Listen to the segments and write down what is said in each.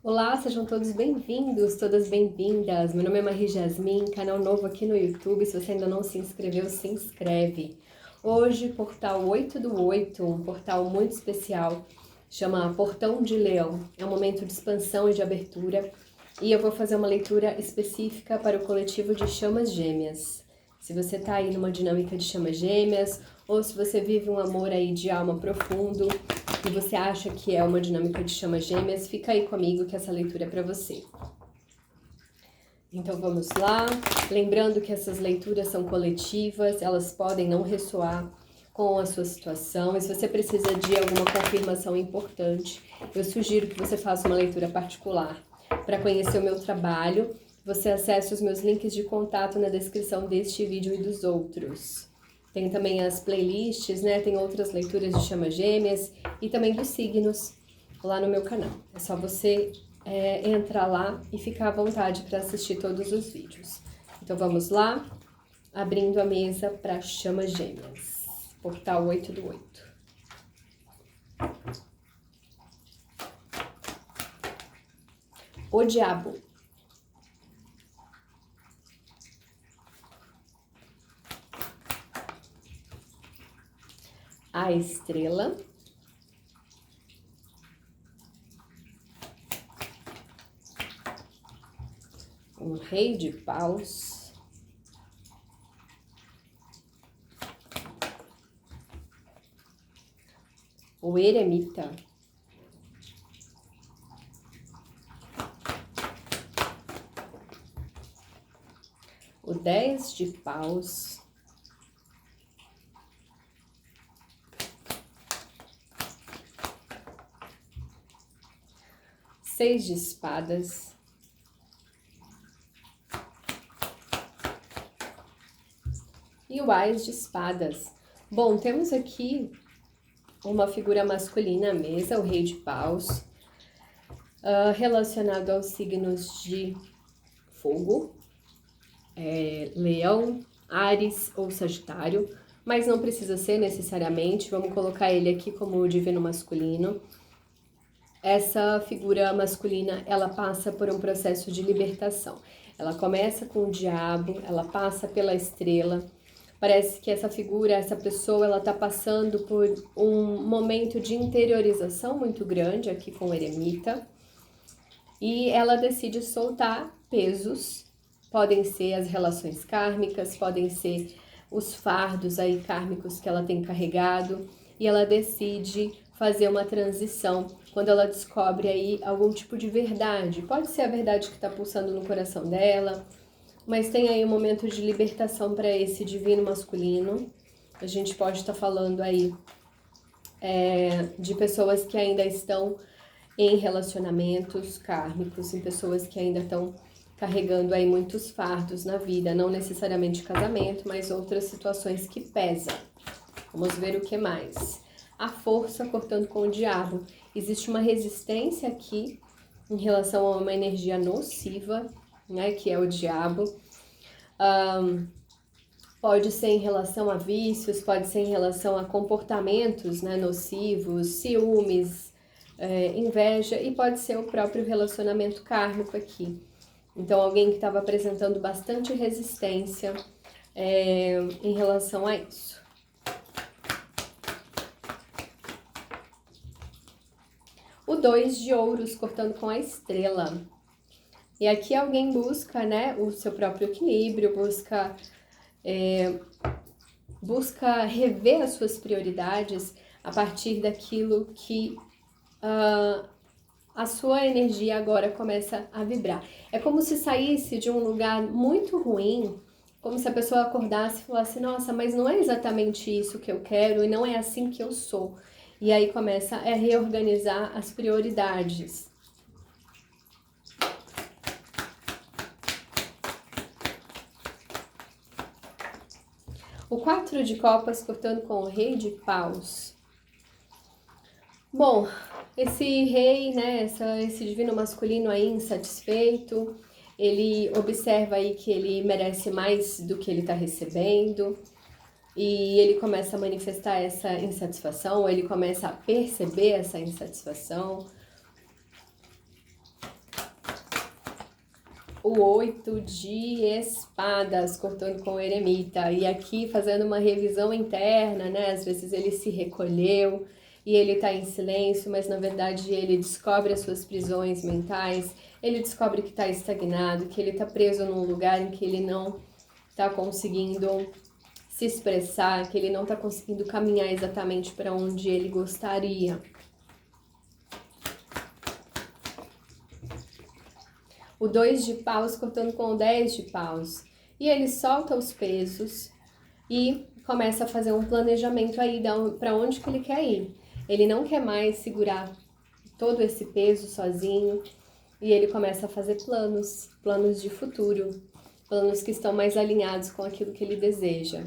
Olá, sejam todos bem-vindos, todas bem-vindas. Meu nome é Marie Jasmin, canal novo aqui no YouTube. Se você ainda não se inscreveu, se inscreve. Hoje, portal 8/8, um portal muito especial, chama Portão de Leão. É um momento de expansão e de abertura. E eu vou fazer uma leitura específica para o coletivo de chamas gêmeas. Se você está aí numa dinâmica de chamas gêmeas, ou se você vive um amor aí de alma profundo, e você acha que é uma dinâmica de chamas gêmeas, fica aí comigo que essa leitura é para você. Então vamos lá, lembrando que essas leituras são coletivas, elas podem não ressoar com a sua situação, e se você precisa de alguma confirmação importante, eu sugiro que você faça uma leitura particular. Para conhecer o meu trabalho, você acesse os meus links de contato na descrição deste vídeo e dos outros. Tem também as playlists, né? Tem outras leituras de chamas gêmeas e também dos signos lá no meu canal. É só você entrar lá e ficar à vontade para assistir todos os vídeos. Então vamos lá, abrindo a mesa para chamas gêmeas. Portal 8/8. O diabo. A estrela. Um rei de paus. O eremita. O 10 de paus. Seis de espadas. E o Ás de espadas. Bom, temos aqui uma figura masculina à mesa, o rei de paus, relacionado aos signos de fogo, leão, Áries ou Sagitário, mas não precisa ser necessariamente, vamos colocar ele aqui como o divino masculino. Essa figura masculina, ela passa por um processo de libertação. Ela começa com o diabo, ela passa pela estrela. Parece que essa figura, essa pessoa, ela tá passando por um momento de interiorização muito grande aqui com o eremita. E ela decide soltar pesos. Podem ser as relações kármicas, podem ser os fardos aí kármicos que ela tem carregado. E ela decide fazer uma transição quando ela descobre aí algum tipo de verdade. Pode ser a verdade que está pulsando no coração dela, mas tem aí um momento de libertação para esse divino masculino. A gente pode estar falando aí de pessoas que ainda estão em relacionamentos kármicos, em pessoas que ainda estão carregando aí muitos fardos na vida, não necessariamente casamento, mas outras situações que pesam. Vamos ver o que mais. A força cortando com o diabo. Existe uma resistência aqui em relação a uma energia nociva, né, que é o diabo. Pode ser em relação a vícios, pode ser em relação a comportamentos, né, nocivos, ciúmes, inveja, e pode ser o próprio relacionamento kármico aqui. Então, alguém que estava apresentando bastante resistência em relação a isso. O 2 de ouros cortando com a estrela. E aqui alguém busca, né, o seu próprio equilíbrio, busca rever as suas prioridades a partir daquilo que a sua energia agora começa a vibrar. É como se saísse de um lugar muito ruim, como se a pessoa acordasse e falasse, nossa, mas não é exatamente isso que eu quero e não é assim que eu sou. E aí começa a reorganizar as prioridades. O 4 de copas cortando com o rei de paus. Bom, esse rei, né, esse divino masculino aí insatisfeito, ele observa aí que ele merece mais do que ele está recebendo. E ele começa a manifestar essa insatisfação, ele começa a perceber essa insatisfação. o 8 de espadas, cortando com o eremita. E aqui fazendo uma revisão interna, né? Às vezes ele se recolheu e ele tá em silêncio, mas na verdade ele descobre as suas prisões mentais, ele descobre que tá estagnado, que ele tá preso num lugar em que ele não tá conseguindo se expressar, que ele não tá conseguindo caminhar exatamente para onde ele gostaria. O 2 de paus cortando com o 10 de paus. E ele solta os pesos e começa a fazer um planejamento aí para onde que ele quer ir. Ele não quer mais segurar todo esse peso sozinho e ele começa a fazer planos de futuro, planos que estão mais alinhados com aquilo que ele deseja.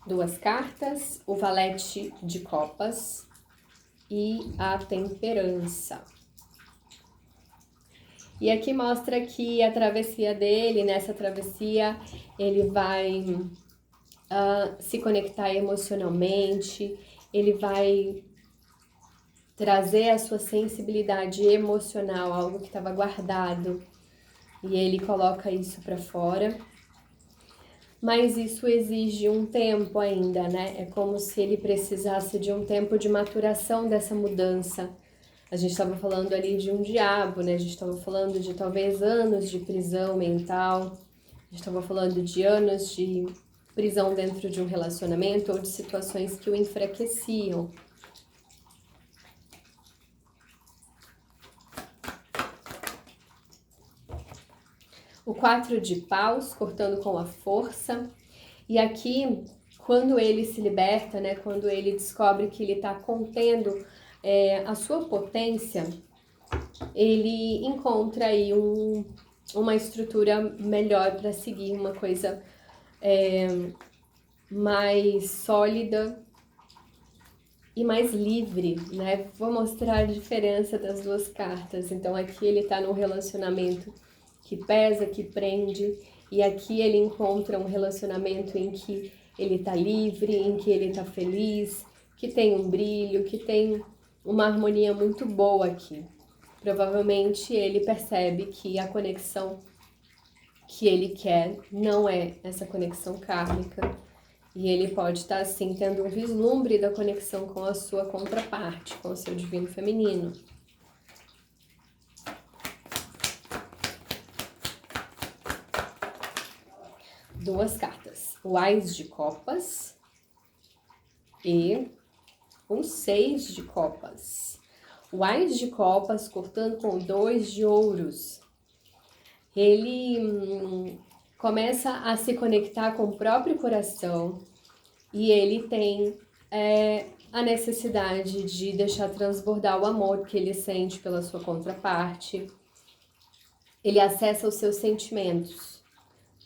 2 cartas, o valete de copas e a temperança. E aqui mostra que a travessia dele, nessa travessia, ele vai se conectar emocionalmente, ele vai trazer a sua sensibilidade emocional, algo que estava guardado, e ele coloca isso para fora. Mas isso exige um tempo ainda, né? É como se ele precisasse de um tempo de maturação dessa mudança. A gente estava falando ali de um diabo, né? A gente estava falando de talvez anos de prisão mental. A gente estava falando de anos de prisão dentro de um relacionamento ou de situações que o enfraqueciam. O 4 de paus, cortando com a força. E aqui, quando ele se liberta, né, quando ele descobre que ele está contendo a sua potência, ele encontra aí uma estrutura melhor para seguir, uma coisa mais sólida e mais livre, né? Vou mostrar a diferença das duas cartas. Então aqui ele está num relacionamento que pesa, que prende, e aqui ele encontra um relacionamento em que ele tá livre, em que ele tá feliz, que tem um brilho, que tem uma harmonia muito boa aqui. Provavelmente ele percebe que a conexão que ele quer não é essa conexão kármica, e ele pode estar assim tendo um vislumbre da conexão com a sua contraparte, com o seu divino feminino. Duas cartas, o Ás de Copas e o 6 de Copas. O Ás de Copas cortando com 2 de ouros. Ele começa a se conectar com o próprio coração e ele tem a necessidade de deixar transbordar o amor que ele sente pela sua contraparte. Ele acessa os seus sentimentos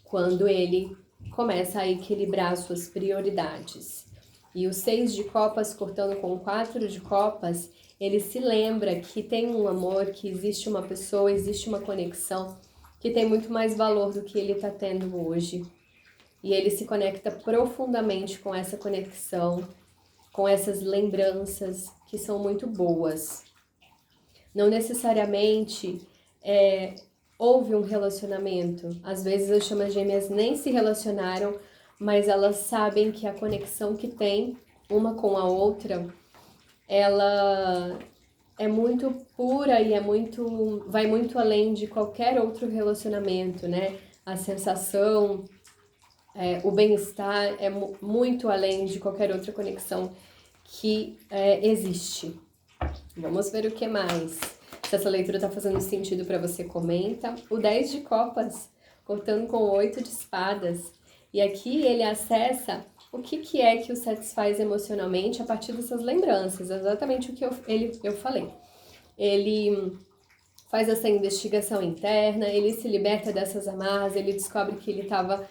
quando ele começa a equilibrar suas prioridades. E o 6 de copas cortando com o 4 de copas, ele se lembra que tem um amor, que existe uma pessoa, existe uma conexão que tem muito mais valor do que ele está tendo hoje. E ele se conecta profundamente com essa conexão, com essas lembranças que são muito boas. Não necessariamente houve um relacionamento. Às vezes as chamas gêmeas nem se relacionaram, mas elas sabem que a conexão que tem uma com a outra, ela é muito pura e vai muito além de qualquer outro relacionamento, né? A sensação, o bem-estar é muito além de qualquer outra conexão que existe. Vamos ver o que mais. Se essa leitura está fazendo sentido para você, comenta. O 10 de copas, cortando com o 8 de espadas. E aqui ele acessa o que é que o satisfaz emocionalmente a partir dessas lembranças. Exatamente o que eu falei. Ele faz essa investigação interna, ele se liberta dessas amarras, ele descobre que ele estava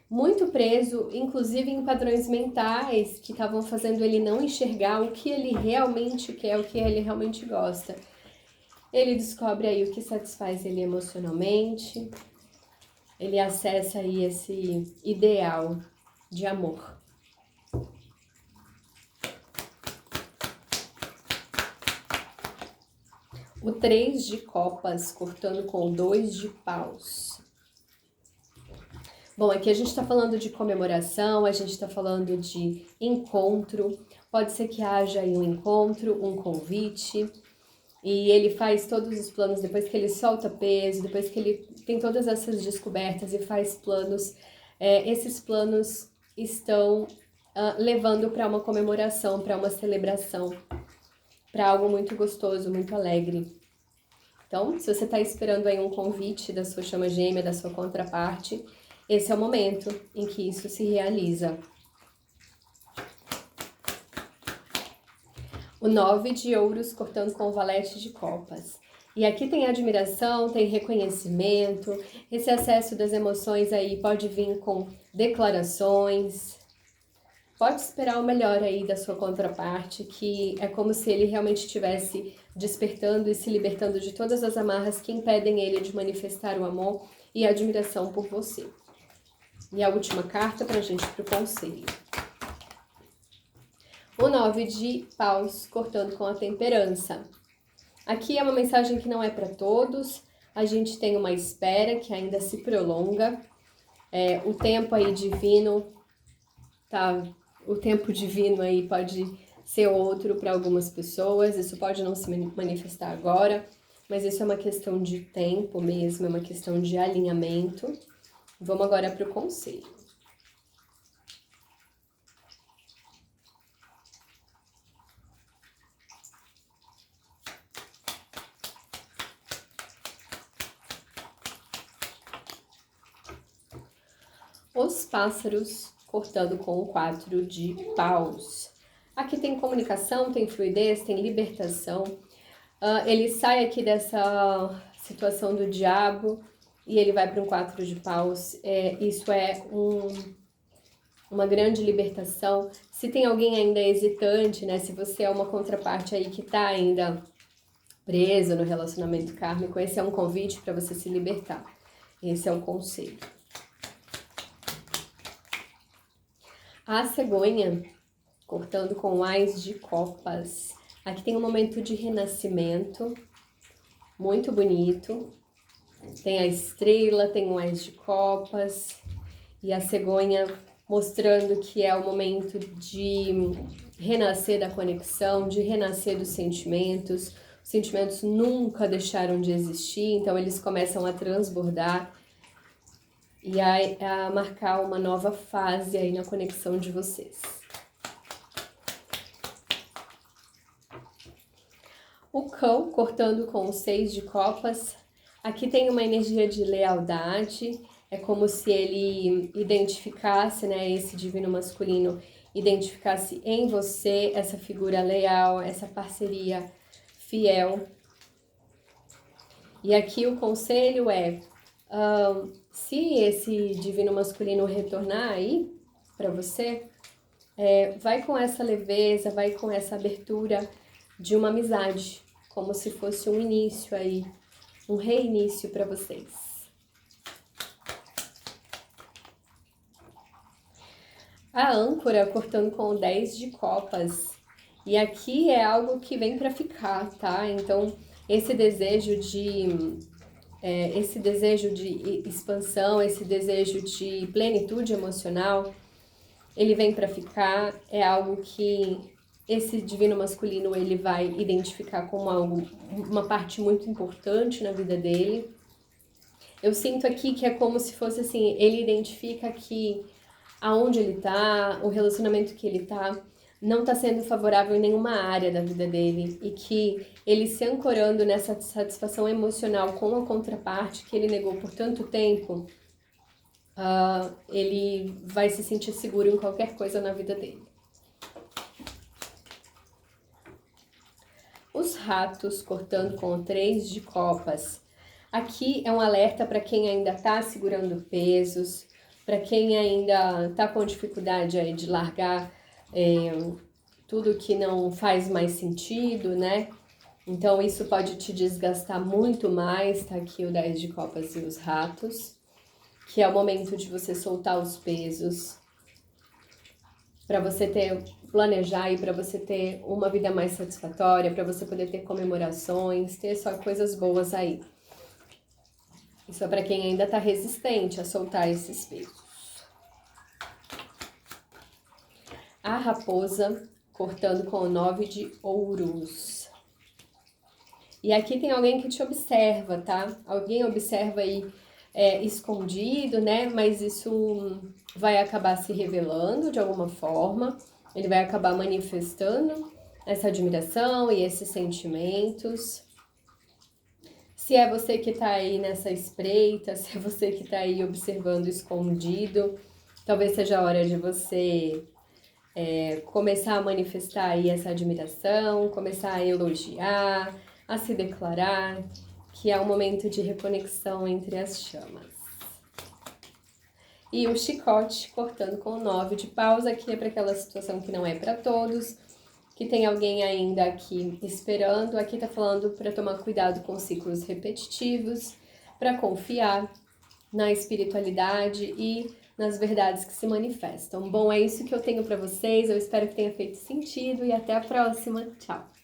muito preso, inclusive em padrões mentais que estavam fazendo ele não enxergar o que ele realmente quer, o que ele realmente gosta. Ele descobre aí o que satisfaz ele emocionalmente, ele acessa aí esse ideal de amor. O 3 de copas, cortando com o 2 de paus. Bom, aqui a gente tá falando de comemoração, a gente tá falando de encontro. Pode ser que haja aí um encontro, um convite. E ele faz todos os planos depois que ele solta peso, depois que ele tem todas essas descobertas e faz planos. Esses planos estão levando para uma comemoração, para uma celebração, para algo muito gostoso, muito alegre. Então, se você está esperando aí um convite da sua chama gêmea, da sua contraparte, esse é o momento em que isso se realiza. O 9 de ouros cortando com o valete de copas. E aqui tem admiração, tem reconhecimento, esse acesso das emoções aí pode vir com declarações. Pode esperar o melhor aí da sua contraparte, que é como se ele realmente estivesse despertando e se libertando de todas as amarras que impedem ele de manifestar o amor e a admiração por você. E a última carta pra gente pro conselho. O 9 de paus, cortando com a temperança. Aqui é uma mensagem que não é para todos, a gente tem uma espera que ainda se prolonga. O tempo aí divino, tá? O tempo divino aí pode ser outro para algumas pessoas, isso pode não se manifestar agora, mas isso é uma questão de tempo mesmo, é uma questão de alinhamento. Vamos agora para o conselho. Os pássaros cortando com o 4 de paus. Aqui tem comunicação, tem fluidez, tem libertação. Ele sai aqui dessa situação do diabo e ele vai para um 4 de paus. Isso é uma grande libertação. Se tem alguém ainda hesitante, né? Se você é uma contraparte aí que tá ainda preso no relacionamento kármico, esse é um convite para você se libertar. Esse é o conselho. A cegonha, cortando com o ás de copas. Aqui tem um momento de renascimento, muito bonito. Tem a estrela, tem o ás de copas. E a cegonha mostrando que é o momento de renascer da conexão, de renascer dos sentimentos. Os sentimentos nunca deixaram de existir, então eles começam a transbordar e a marcar uma nova fase aí na conexão de vocês. O cão cortando com o 6 de copas. Aqui tem uma energia de lealdade, é como se ele identificasse, né, esse divino masculino, identificasse em você essa figura leal, essa parceria fiel. E aqui o conselho é, se esse divino masculino retornar aí para você, vai com essa leveza, vai com essa abertura de uma amizade, como se fosse um início aí, um reinício para vocês. A âncora cortando com o 10 de copas. E aqui é algo que vem para ficar, tá? Então, esse desejo de expansão, esse desejo de plenitude emocional, ele vem para ficar, é algo que esse divino masculino ele vai identificar como algo, uma parte muito importante na vida dele. Eu sinto aqui que é como se fosse assim, ele identifica que aonde ele tá, o relacionamento que ele tá, não está sendo favorável em nenhuma área da vida dele e que ele se ancorando nessa satisfação emocional com a contraparte que ele negou por tanto tempo, ele vai se sentir seguro em qualquer coisa na vida dele. Os ratos cortando com o 3 de copas. Aqui é um alerta para quem ainda está segurando pesos, para quem ainda está com dificuldade aí de largar tudo que não faz mais sentido, né? Então isso pode te desgastar muito mais, tá aqui o 10 de copas e os ratos, que é o momento de você soltar os pesos, para você ter planejar aí para você ter uma vida mais satisfatória, para você poder ter comemorações, ter só coisas boas aí. Isso é para quem ainda está resistente a soltar esses pesos. A raposa cortando com o 9 de ouros. E aqui tem alguém que te observa, tá? Alguém observa aí escondido, né? Mas isso vai acabar se revelando de alguma forma. Ele vai acabar manifestando essa admiração e esses sentimentos. Se é você que tá aí nessa espreita, se é você que tá aí observando escondido, talvez seja a hora de você começar a manifestar aí essa admiração, começar a elogiar, a se declarar, que é um momento de reconexão entre as chamas. E o chicote cortando com o 9 de paus, aqui é para aquela situação que não é para todos, que tem alguém ainda aqui esperando. Aqui tá falando para tomar cuidado com ciclos repetitivos, para confiar na espiritualidade e nas verdades que se manifestam. Bom, é isso que eu tenho para vocês. Eu espero que tenha feito sentido e até a próxima. Tchau!